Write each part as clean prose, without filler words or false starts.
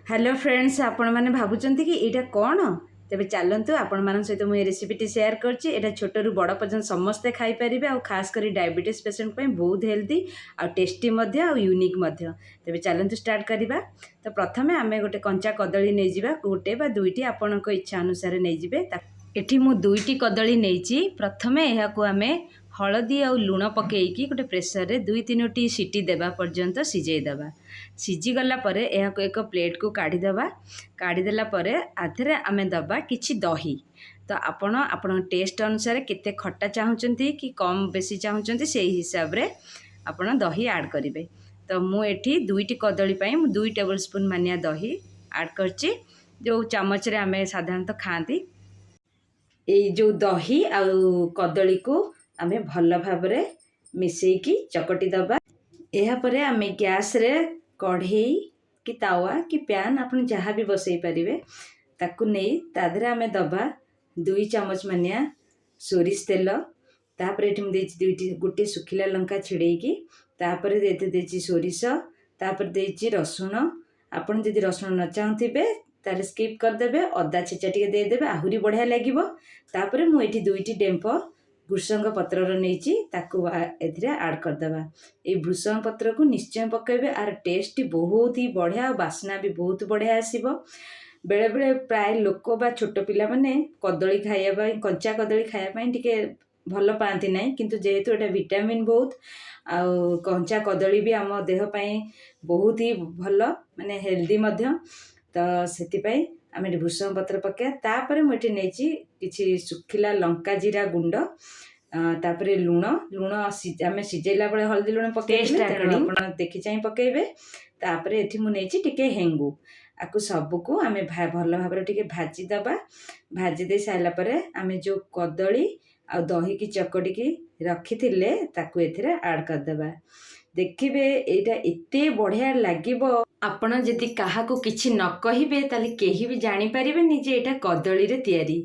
Hello friends, आपण मैंने भावुं कि यहाँ कौन तेज चलतु आपण सहित मुझे रेसिपीटी सेयार कर छोटू बड़ पर्यटन समस्ते खाईपारे आ खास कर डायबिटीज पेसेंट बहुत हेल्दी आ टेस्टी यूनिक तेज चलतु स्टार्ट करवा। तो प्रथम आम गोटे कंचा कदली नहीं जा गोटे बा दुईटी आपण इच्छा अनुसार नहीं एठी मु दुईटी कदली नहीं प्रथम यह आम हलदी आ लुण पकईकी गोटे प्रेसर रे 2-3 सीटी देवा पर्यंत सिझेदेवा। सिझीगला यह एक प्लेट को काढ़ीदेवा। काढ़ीदेला आधे आम दबा किछि दही। तो आपण टेस्ट अनुसार केते खट्टा चाहूँगी कि कम बेसी चाहूँगी से हिसाब रे आपण दही ऐड करेंगे। तो मुझे दुईटी कदली 2 टेबल स्पून मानिया दही ऐड करची। जो चामच रे आम साधारणतः खाती ये जो दही आ कदली को आम भल भाव मिसेकी चकटी दबा। यापर आम गैस रे कढ़ई कि तावा कि पैन आप जहाँ भी बसई पारे ताकू नहीं तादे आम दबा 2 चामच मानिया सोरिष तेल। तापर ये दुईटी गोटे सुखिला लंका छिड़ेकी तापर देती सोरिष तापर देती रसुण। आपड़ जदि रसुण न चाहूबे ताले स्किप करदे। अदा छेचा टे देदेवे आहरी बढ़िया लगे। तापर मुझे 2टी डेम्फ भृषंग पत्र नहीं ऐड करदे। ये भृषंग पत्र को निश्चय पकेबे, आर टेस्ट बहुत ही बढ़िया, बास्ना भी बहुत बढ़िया आसीबो। बेले बेले प्राय लोक बा छोट पिला माने कदली खाइबा कंचा कदली खाइबा टिके भल पाती ना, किंतु जेहेतु एटा विटामिन बहुत आ कंचा कदली भी आम देह पाई बहुत ही भल माने हेल्दी मध्य। तो से आम भृषंग पत्र पकड़ा। तापर मुझे नहीं कि सुखिला लंका जीरा गुंड तापर लुण आम सिझेला बेले हल्दी लुण पकड़ देखी चाहिए पकेबे। तापर ये मुझे टिके हेंगू आपको सबको आम भल भाव भाजी दबा। भाजी दे सारापर आम जो कदली आ दही की चकटी की रखी ताकू एथिरे ऐड करदे। देखिए यहाँ एते बढ़िया लगे। आपण जदि काहाको किछि न कहिबे ताले केही भी जानि परिबेनी जे एटा कदली रे तयारी।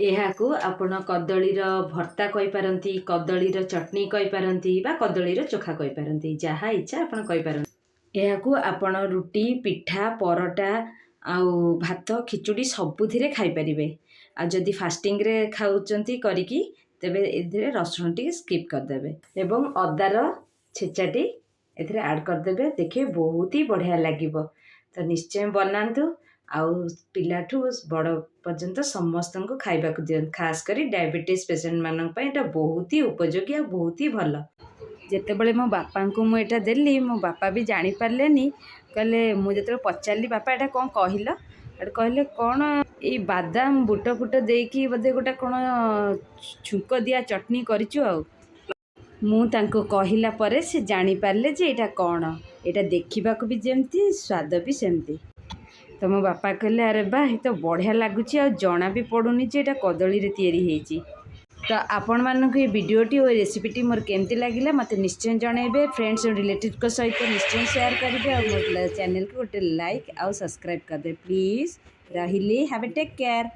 एहाकू आपण कदली रो भर्ता कहि पारंती, कदली रो चटनी कहि पारंती बा कदली रो चोखा कहि पारंती, जहा इच्छा आपण कहि पारंती। एहाकू आपण रुटी पिठा परोटा आउ भात खिचुड़ी सबुथिरे खाई परिबे। आ जदि फास्टिंग रे खाउचंती करिकी तेबे एथिरे रसुण टी स्किप कर देबे एवं अदार छेचाटी एथिरे ऐड करदेवे। देखिए बहुत ही बढ़िया लगे। तो निश्चय बनातु आउ पिलाठू बड़ पर्यंत समस्त को खाइबा को दियन। खास करी डायबिटीज पेसेंट मानक पई एटा बहुत ही उपयोगी आ बहुत ही भल। जेतेबेले मो बापा को मु एटा देली मो बापा भी जानि पारलेनी। कहले मु जेते पचारली बापा एटा कोन कहिलो एटा कहले कोन ए बादाम बुट फुट देकी बदे गोटा कोन छुंक दिया चटनी करिचु। आ मु तांको कहिला परे से जानी पारले जे एटा कौन। एटा देखिबा को भी जेमती स्वाद भी सेमती। तो मो बापा कहले अरे बा ये तो बढ़िया लगुच आ जना भी पड़ुनी जे एटा कदली रे तयारी हेची। तो आपण मानक ये वीडियोटी और रेसिपीटी मोर केमती लागिला मते निश्चय जणाइबे। फ्रेंड्स और रिलेटिव को सहित निश्चय शेयर करिवे और मोर चैनल को गोटे लाइक आउ सब्सक्राइब कर दे प्लीज। रहिली हैव ए टेक केयर।